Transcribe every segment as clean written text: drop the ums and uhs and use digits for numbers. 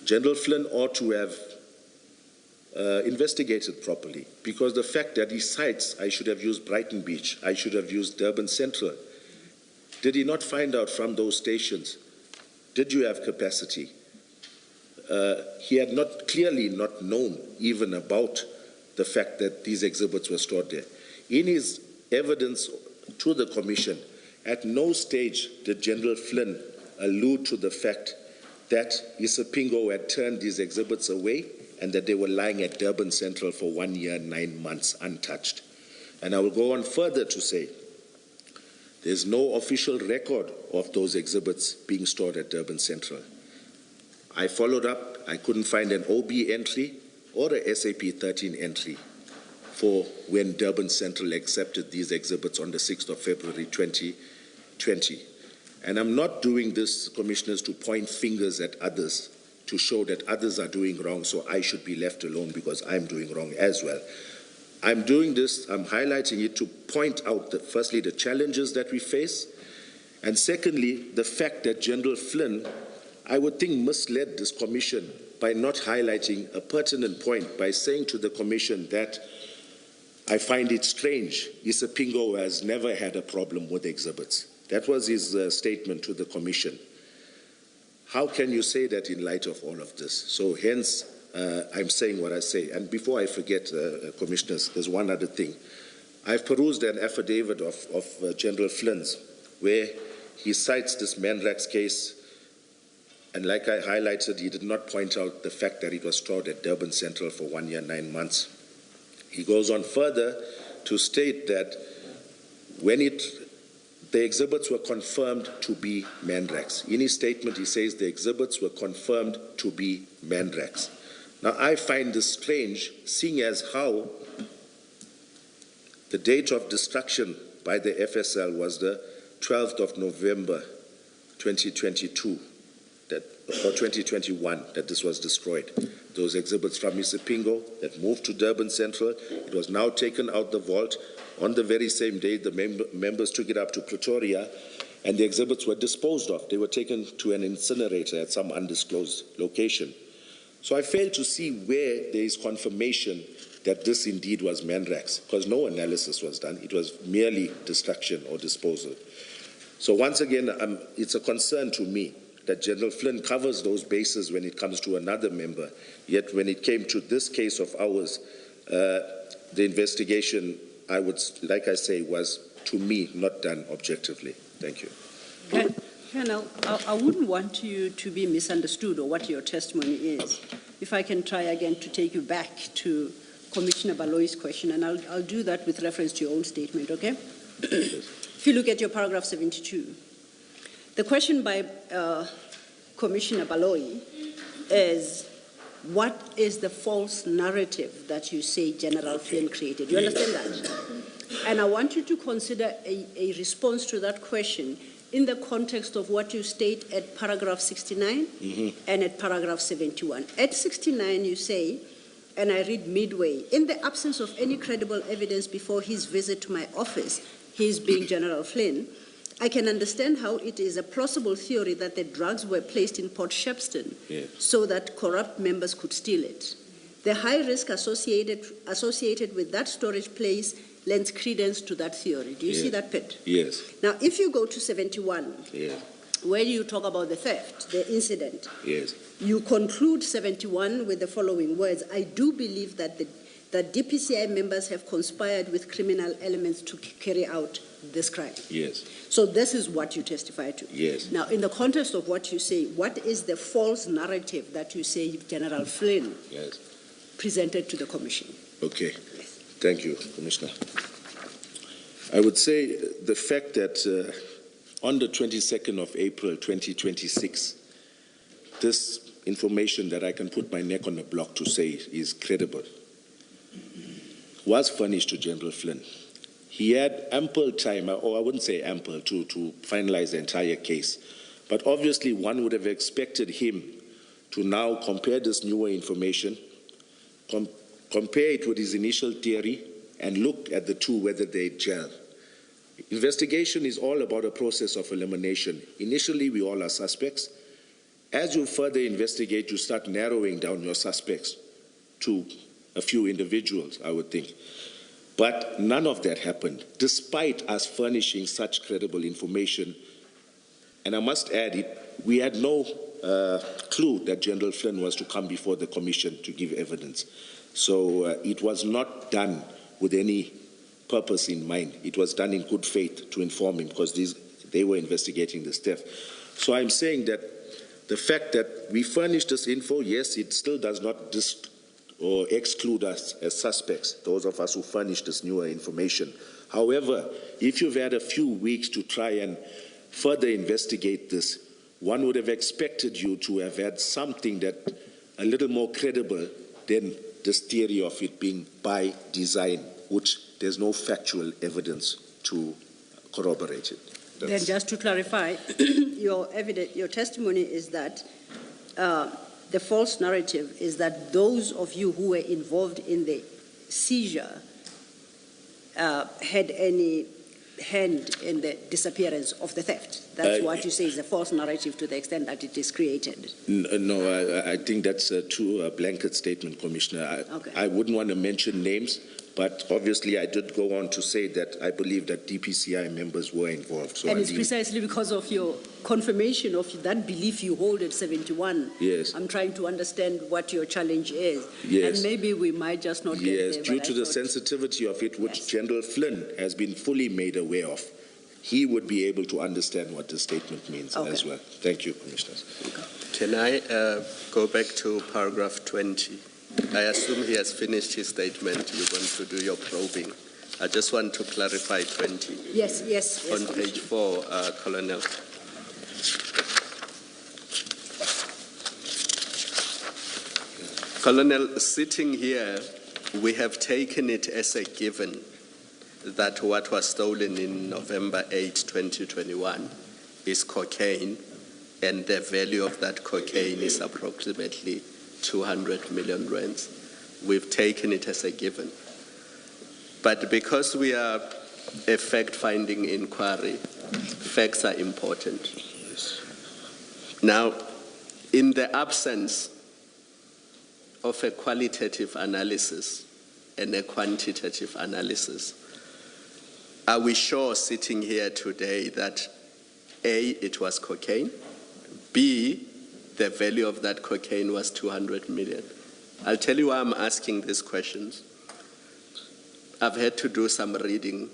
General Flynn ought to have investigated properly, because the fact that he cites, I should have used Brighton Beach, I should have used Durban Central, did he not find out from those stations, did you have capacity? He had clearly not known even about the fact that these exhibits were stored there. In his evidence to the Commission, at no stage did General Flynn allude to the fact that Isipingo had turned these exhibits away and that they were lying at Durban Central for 1 year and 9 months untouched. And I will go on further to say there's no official record of those exhibits being stored at Durban Central. I followed up, I couldn't find an OB entry or a SAP 13 entry for when Durban Central accepted these exhibits on the 6th of February 2020. And I'm not doing this, Commissioners, to point fingers at others, to show that others are doing wrong, so I should be left alone because I'm doing wrong as well. I'm doing this, I'm highlighting it to point out, firstly, the challenges that we face, and secondly, the fact that General Flynn, I would think, misled this Commission by not highlighting a pertinent point, by saying to the Commission that I find it strange, Isipingo has never had a problem with exhibits. That was his statement to the Commission. How can you say that in light of all of this? So hence, I'm saying what I say. And before I forget, Commissioners, there's one other thing. I've perused an affidavit of General Flynn's where he cites this Mandrax case, and like I highlighted, he did not point out the fact that it was stored at Durban Central for 1 year, 9 months. He goes on further to state that when the exhibits were confirmed to be Mandrax. In his statement, he says the exhibits were confirmed to be Mandrax. Now, I find this strange, seeing as how the date of destruction by the FSL was the 12th of November 2022, or 2021, that this was destroyed. Those exhibits from Isipingo that moved to Durban Central, it was now taken out the vault. On the very same day, the members took it up to Pretoria, and the exhibits were disposed of. They were taken to an incinerator at some undisclosed location. So I fail to see where there is confirmation that this indeed was Mandrax, because no analysis was done. It was merely destruction or disposal. So once again, it's a concern to me that General Flynn covers those bases when it comes to another member. Yet when it came to this case of ours, the investigation, I would, like I say, was, to me, not done objectively. Thank you. Colonel, I wouldn't want you to be misunderstood or what your testimony is. If I can try again to take you back to Commissioner Baloyi's question, and I'll do that with reference to your own statement, okay? If you look at your paragraph 72, the question by Commissioner Baloyi is, what is the false narrative that you say General Flynn created? You understand that? And I want you to consider a response to that question in the context of what you state at paragraph 69 and at paragraph 71. At 69, you say, and I read midway, in the absence of any credible evidence before his visit to my office, his being General Flynn, I can understand how it is a plausible theory that the drugs were placed in Port Shepstone so that corrupt members could steal it. The high risk associated with that storage place lends credence to that theory. Do you see that, Pet? Yes. Now, if you go to 71, where you talk about the theft, the incident, you conclude 71 with the following words: I do believe that that DPCI members have conspired with criminal elements to carry out this crime. So this is what you testify to. Now, in the context of what you say, what is the false narrative that you say General Flynn presented to the Commission? Okay. Thank you, Commissioner. I would say the fact that on the 22nd of April 2026, this information that I can put my neck on the block to say is credible was furnished to General Flynn. He had ample time, or I wouldn't say ample, to finalize the entire case. But obviously one would have expected him to now compare this newer information, compare it with his initial theory, and look at the two, whether they gel. Investigation is all about a process of elimination. Initially, we all are suspects, as you further investigate, you start narrowing down your suspects to a few individuals, I would think. But none of that happened, despite us furnishing such credible information. And I must add, we had no clue that General Flynn was to come before the Commission to give evidence. So it was not done with any purpose in mind. It was done in good faith to inform him, because they were investigating this theft. So I'm saying that the fact that we furnished this info, yes, it still does not or exclude us as suspects, those of us who furnished this newer information. However, if you've had a few weeks to try and further investigate this, one would have expected you to have had something that a little more credible than this theory of it being by design, which there's no factual evidence to corroborate it. Then just to clarify, your testimony is that the false narrative is that those of you who were involved in the seizure had any hand in the disappearance of the theft. That's what you say is a false narrative to the extent that it is created. No, I think that's a too blanket statement, Commissioner. Okay. I wouldn't want to mention names, but obviously I did go on to say that I believe that DPCI members were involved. So and it's precisely because of your confirmation of that belief you hold at 71. Yes. I'm trying to understand what your challenge is. Yes. And maybe we might just not get there. Yes, due to the sensitivity of it, which General Flynn has been fully made aware of, he would be able to understand what the statement means as well. Thank you, Commissioners. Can I go back to paragraph 20? I assume he has finished his statement. You're going to do your probing. I just want to clarify 20. Yes. On page 4, Colonel. Colonel, sitting here, we have taken it as a given that what was stolen in November 8, 2021 is cocaine, and the value of that cocaine is approximately 200 million rands. We've taken it as a given. But because we are a fact-finding inquiry, facts are important. Now, in the absence of a qualitative analysis and a quantitative analysis, are we sure sitting here today that A, it was cocaine, B, the value of that cocaine was 200 million? I'll tell you why I'm asking these questions. I've had to do some reading,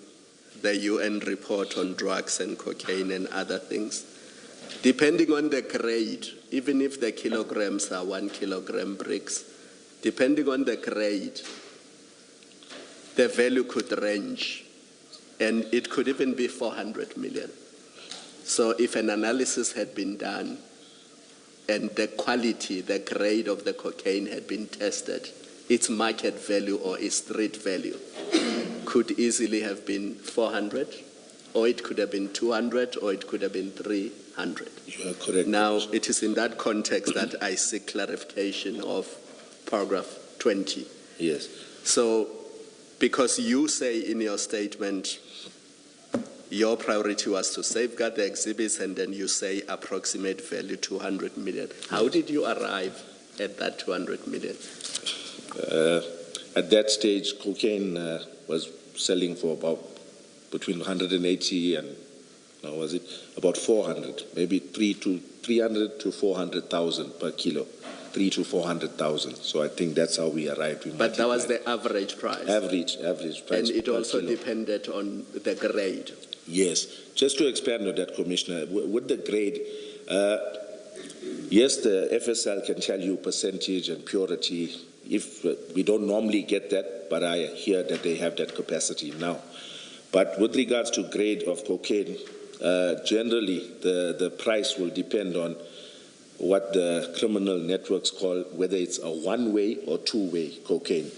the UN report on drugs and cocaine and other things. Depending on the grade, even if the kilograms are 1 kilogram bricks, depending on the grade, the value could range, and it could even be 400 million. So if an analysis had been done and the quality, the grade of the cocaine had been tested, its market value or its street value could easily have been 400, or it could have been 200, or it could have been 300. You are correct. Now, it is in that context that I seek clarification of paragraph 20. Yes. So, because you say in your statement, your priority was to safeguard the exhibits, and then you say approximate value 200 million. How did you arrive at that 200 million? At that stage, cocaine was selling for about between 180 and, was it about 400, maybe 300 to 400,000 per kilo, 300 to 400,000. So I think that's how we arrived. But that was the average price. Average price. And it also depended on the grade. Yes. Just to expand on that, Commissioner, with the grade, yes, the FSL can tell you percentage and purity. If we don't normally get that, but I hear that they have that capacity now. But with regards to grade of cocaine, generally the price will depend on what the criminal networks call whether it's a one-way or two-way cocaine.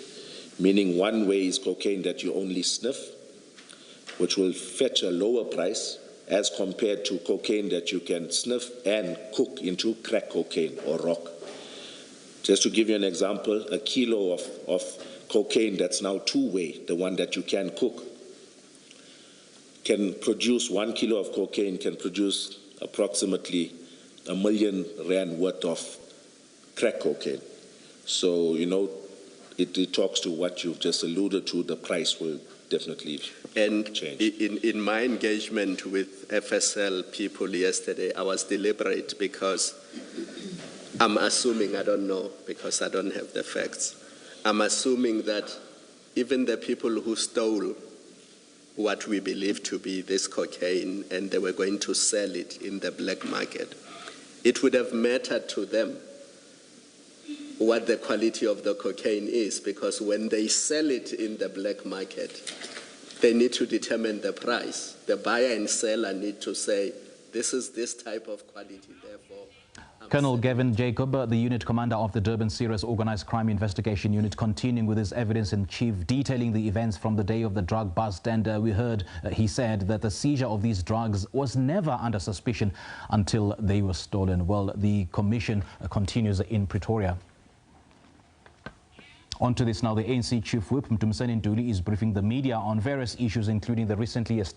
Meaning one way is cocaine that you only sniff, which will fetch a lower price as compared to cocaine that you can sniff and cook into crack cocaine or rock. Just to give you an example, a kilo of cocaine that's now two-way, the one that you can cook, can produce 1 kilo of cocaine can produce approximately R1 million worth of crack cocaine. So, it talks to what you've just alluded to, the price will definitely change. In my engagement with FSL people yesterday, I was deliberate because I'm assuming, I don't know, because I don't have the facts. I'm assuming that even the people who stole what we believe to be this cocaine and they were going to sell it in the black market, it would have mattered to them what the quality of the cocaine is, because when they sell it in the black market, they need to determine the price. The buyer and seller need to say, this is this type of quality, therefore. Colonel Gavin Jacob, the unit commander of the Durban Serious Organised Crime Investigation Unit, continuing with his evidence in chief, detailing the events from the day of the drug bust. And we heard he said that the seizure of these drugs was never under suspicion until they were stolen. Well, the commission continues in Pretoria. On to this now, the ANC Chief Whip, Mtumiseni Nduli, is briefing the media on various issues, including the recently established